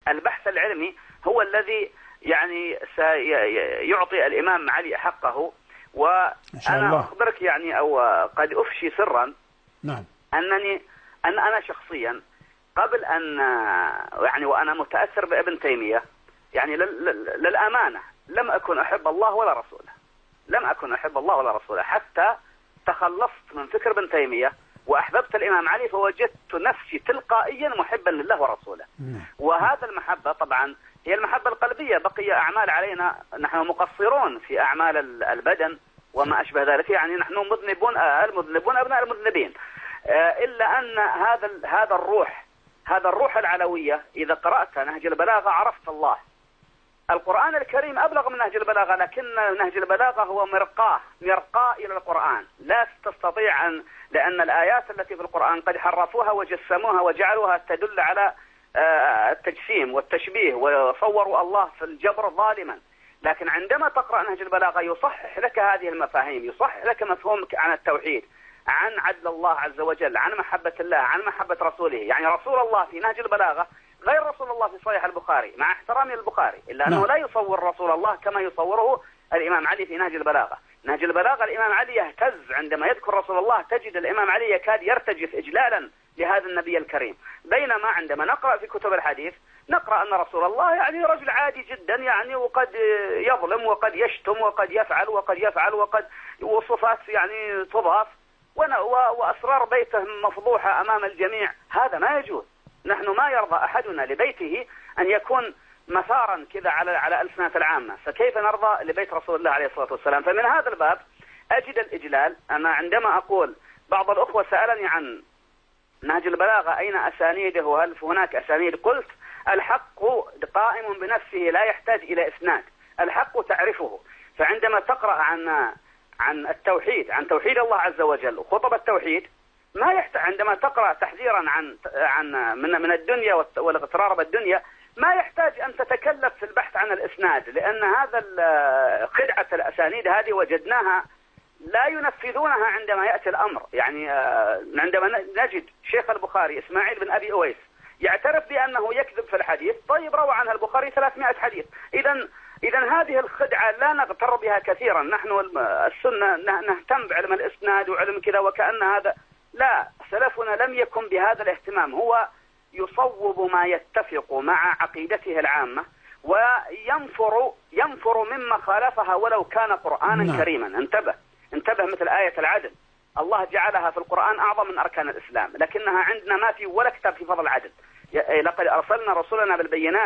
البحث العلمي هو الذي يعني سيعطي الإمام علي حقه. وأنا أخبرك يعني أو قد أفشي سرا، نعم، أنا شخصيا قبل أن يعني وأنا متأثر بابن تيمية، يعني للأمانة لم أكن أحب الله ولا رسوله، لم أكن أحب الله ولا رسوله، حتى تخلصت من فكر ابن تيمية وأحببت الإمام علي، فوجدت نفسي تلقائيا محبا لله ورسوله. وهذا المحبة طبعا هي المحبة القلبية، بقي أعمال علينا، نحن مقصرون في أعمال البدن وما أشبه ذلك، يعني نحن مذنبون، المذنبون أبناء المذنبين، إلا أن هذا الروح العلوية إذا قرأت نهج البلاغة عرفت الله. القرآن الكريم أبلغ من نهج البلاغة، لكن نهج البلاغة هو مرقاة إلى القرآن، لا تستطيع لأن الآيات التي في القرآن قد حرفوها وجسموها وجعلوها تدل على التجسيم والتشبيه، وصوروا الله في الجبر ظالما. لكن عندما تقرأ نهج البلاغة يصحح لك هذه المفاهيم، يصحح لك مفهومك عن التوحيد، عن عدل الله عز وجل، عن محبة الله، عن محبة رسوله. يعني رسول الله في نهج البلاغة غير رسول الله في صحيح البخاري، مع احترامي للبخاري، إلا أنه لا يصور رسول الله كما يصوره الإمام علي في نهج البلاغة. نهج البلاغة الإمام علي يهتز عندما يذكر رسول الله، تجد الإمام علي يكاد يرتجف إجلالا لهذا النبي الكريم. بينما عندما نقرأ في كتب الحديث نقرأ أن رسول الله يعني رجل عادي جدا، يعني وقد يظلم وقد يشتم وقد يفعل وقد وصفات يعني تضاف، وأسرار بيته مفضوحة أمام الجميع. هذا ما يجوز. نحن ما يرضى أحدنا لبيته أن يكون مثارا كذا على ألسنة العامة، فكيف نرضى لبيت رسول الله عليه الصلاة والسلام؟ فمن هذا الباب أجد الإجلال. أنا عندما أقول بعض الأخوة سألني عن نهج البلاغة أين أسانيده وهل هناك أسانيد، قلت الحق قائم بنفسه لا يحتاج إلى إسناد، الحق تعرفه. فعندما تقرأ عن التوحيد، عن توحيد الله عز وجل وخطب التوحيد، ما يحتاج. عندما تقرأ تحذيرا من الدنيا والاغترار بالدنيا، ما يحتاج أن تتكلف في البحث عن الإسناد، لأن هذا خدعة الأسانيد هذه وجدناها لا ينفذونها عندما يأتي الأمر. يعني عندما نجد شيخ البخاري إسماعيل بن أبي أويس يعترف بأنه يكذب في الحديث، طيب روى عنها البخاري 300 حديث. إذا هذه الخدعة لا نغتر بها كثيرا. نحن السنة نهتم بعلم الإسناد وعلم كذا، وكأن هذا لا، سلفنا لم يكن بهذا الاهتمام. هو يصوب ما يتفق مع عقيدته العامة وينفر مما خالفها ولو كان قرآنا كريما. انتبه مثل آية العدل، الله جعلها في القرآن أعظم من أركان الإسلام، لكنها عندنا ما في ولا كتاب في فضل العدل. لقد أرسلنا رسولنا بالبينات